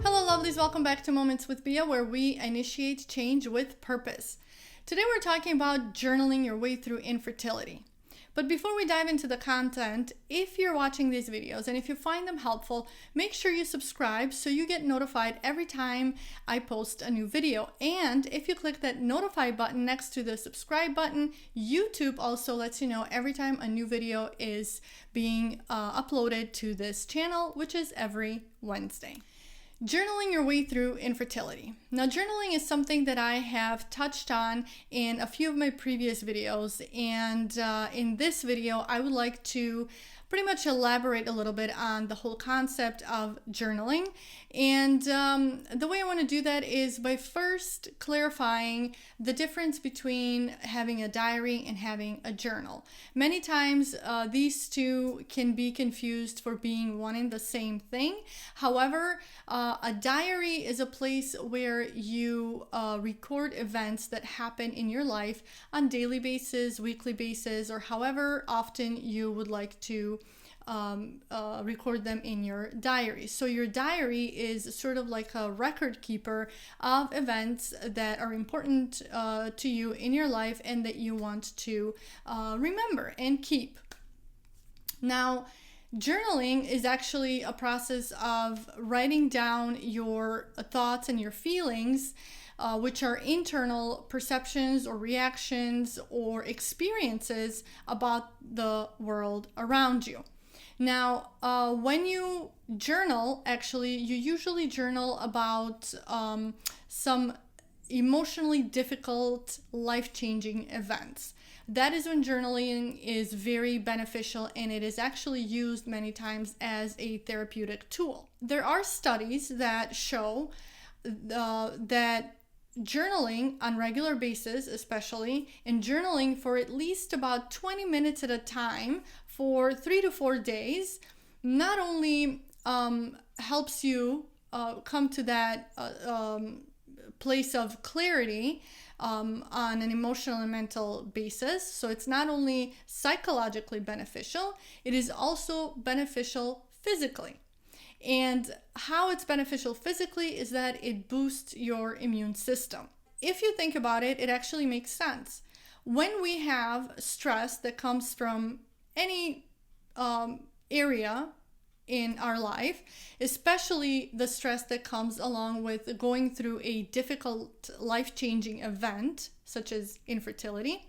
Hello lovelies, welcome back to Moments with Bia, where we initiate change with purpose. Today we're talking about journaling your way through infertility. But before we dive into the content, if you're watching these videos and if you find them helpful, make sure you subscribe so you get notified every time I post a new video. And if you click that notify button next to the subscribe button, YouTube also lets you know every time a new video is being uploaded to this channel, which is every Wednesday. Journaling your way through infertility. Now, journaling is something that I have touched on in a few of my previous videos, and in this video, I would like to pretty much elaborate a little bit on the whole concept of journaling. And the way I want to do that is by first clarifying the difference between having a diary and having a journal. Many times these two can be confused for being one and the same thing. However, a diary is a place where you record events that happen in your life on daily basis, weekly basis, or however often you would like to record them in your diary. So your diary is sort of like a record keeper of events that are important to you in your life and that you want to remember and keep. Now, journaling is actually a process of writing down your thoughts and your feelings, which are internal perceptions or reactions or experiences about the world around you. Now, when you journal, actually, you usually journal about some emotionally difficult, life-changing events. That is when journaling is very beneficial, and it is actually used many times as a therapeutic tool. There are studies that show that journaling on regular basis, especially, and journaling for at least about 20 minutes at a time for 3 to 4 days, not only helps you come to that place of clarity on an emotional and mental basis. So it's not only psychologically beneficial, it is also beneficial physically. And how it's beneficial physically is that it boosts your immune system. If you think about it, it actually makes sense. When we have stress that comes from any area in our life, especially the stress that comes along with going through a difficult life-changing event, such as infertility,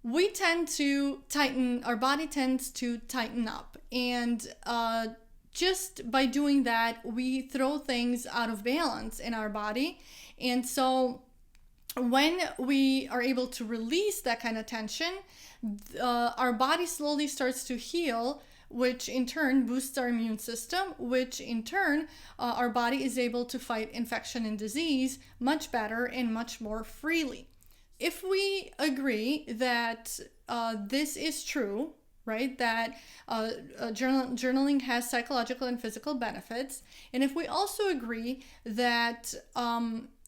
we tend to tighten, our body tends to tighten up. And just by doing that, we throw things out of balance in our body. And so when we are able to release that kind of tension, our body slowly starts to heal, which in turn boosts our immune system, which in turn our body is able to fight infection and disease much better and much more freely. If we agree that this is true, right, that journaling has psychological and physical benefits, and if we also agree that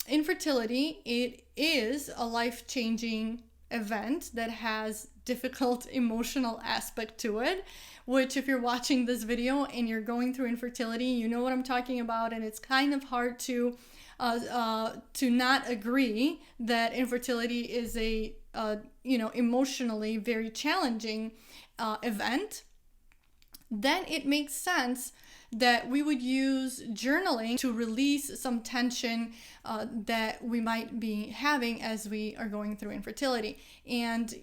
infertility, it is a life-changing event that has difficult emotional aspect to it, which if you're watching this video and you're going through infertility, you know what I'm talking about, and it's kind of hard to not agree that infertility is a emotionally very challenging event. Then it makes sense that we would use journaling to release some tension that we might be having as we are going through infertility. And,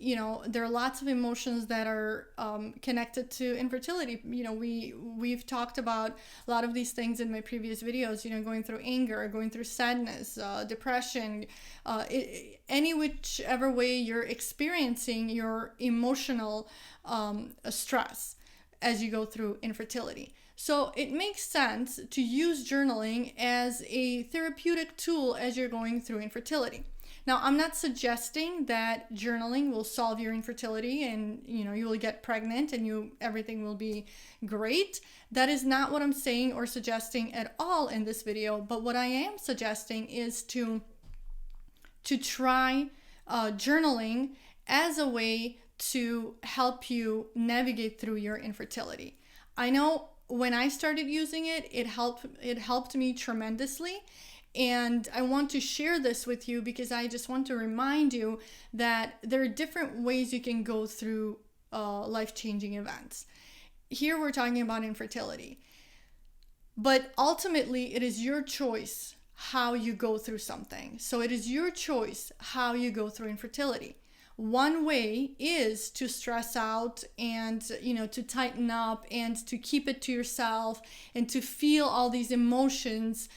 there are lots of emotions that are connected to infertility. We've talked about a lot of these things in my previous videos, going through anger, going through sadness, depression, any whichever way you're experiencing your emotional stress as you go through infertility. So it makes sense to use journaling as a therapeutic tool as you're going through infertility. Now, I'm not suggesting that journaling will solve your infertility and you will get pregnant and everything will be great. That is not what I'm saying or suggesting at all in this video. But what I am suggesting is to try journaling as a way to help you navigate through your infertility. I know when I started using it, it helped me tremendously. And I want to share this with you because I just want to remind you that there are different ways you can go through life-changing events. Here we're talking about infertility. But ultimately, it is your choice how you go through something. So it is your choice how you go through infertility. One way is to stress out and, to tighten up and to keep it to yourself and to feel all these emotions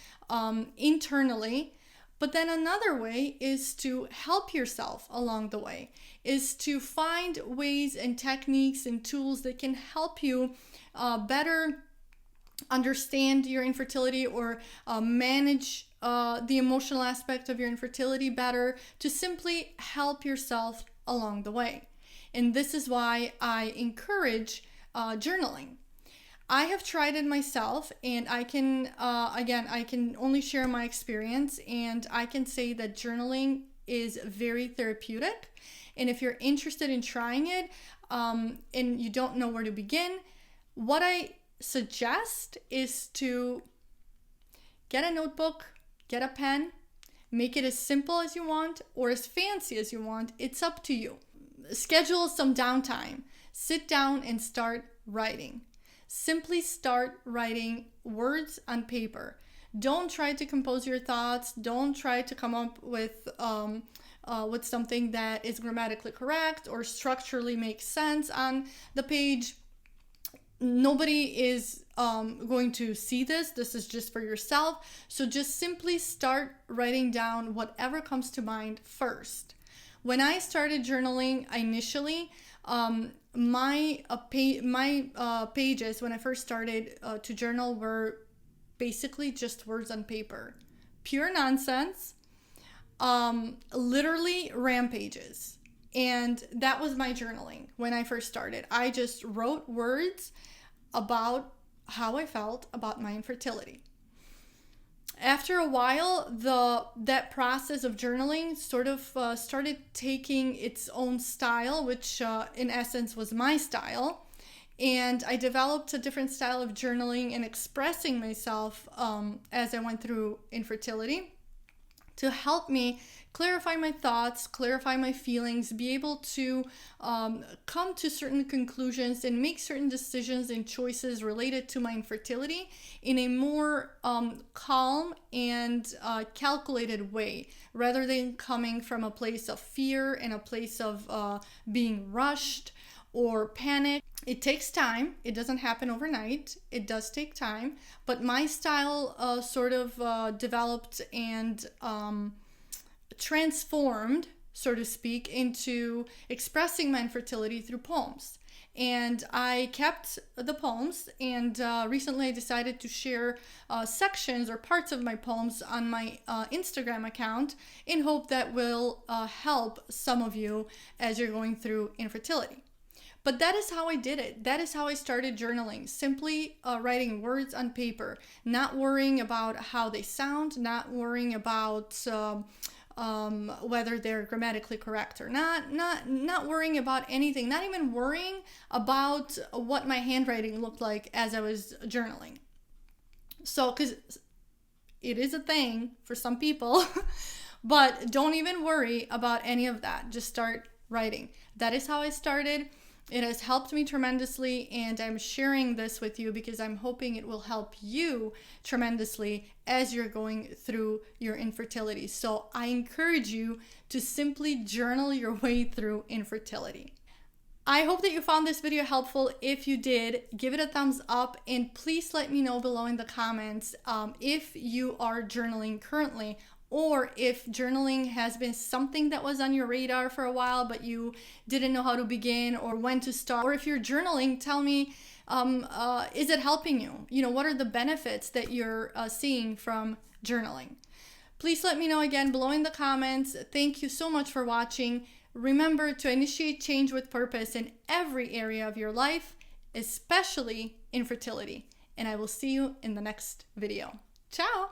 internally. But then another way is to help yourself along the way, is to find ways and techniques and tools that can help you better understand your infertility or manage the emotional aspect of your infertility better, to simply help yourself along the way. And this is why I encourage journaling. I have tried it myself, and I can I can only share my experience, and I can say that journaling is very therapeutic. And if you're interested in trying it and you don't know where to begin, what I suggest is to get a notebook, get a pen, make it as simple as you want or as fancy as you want. It's up to you. Schedule some downtime. Sit down and start writing. Simply start writing words on paper. Don't try to compose your thoughts. Don't try to come up with something that is grammatically correct or structurally makes sense on the page. Nobody is going to see this. This is just for yourself. So just simply start writing down whatever comes to mind first. When I started journaling initially, my pages when I first started to journal were basically just words on paper. Pure nonsense, literally rampages. And that was my journaling when I first started. I just wrote words about how I felt about my infertility. After a while, that process of journaling sort of started taking its own style, which in essence was my style. And I developed a different style of journaling and expressing myself as I went through infertility, to help me clarify my thoughts, clarify my feelings, be able to come to certain conclusions and make certain decisions and choices related to my infertility in a more calm and calculated way, rather than coming from a place of fear and a place of being rushed or panic. It takes time. It doesn't happen overnight. It does take time. But my style sort of developed and transformed, so to speak, into expressing my infertility through poems. And I kept the poems, and recently I decided to share sections or parts of my poems on my Instagram account in hope that will help some of you as you're going through infertility. But that is how I did it. That is how I started journaling. Simply writing words on paper, not worrying about how they sound, not worrying about whether they're grammatically correct or not worrying about anything, not even worrying about what my handwriting looked like as I was journaling. So, because it is a thing for some people, but don't even worry about any of that. Just start writing. That is how I started. It has helped me tremendously, and I'm sharing this with you because I'm hoping it will help you tremendously as you're going through your infertility. So I encourage you to simply journal your way through infertility. I hope that you found this video helpful. If you did, give it a thumbs up, and please let me know below in the comments if you are journaling currently, or if journaling has been something that was on your radar for a while but you didn't know how to begin or when to start. Or if you're journaling, tell me, is it helping you? What are the benefits that you're seeing from journaling? Please let me know again below in the comments. Thank you so much for watching. Remember to initiate change with purpose in every area of your life, especially infertility. And I will see you in the next video. Ciao!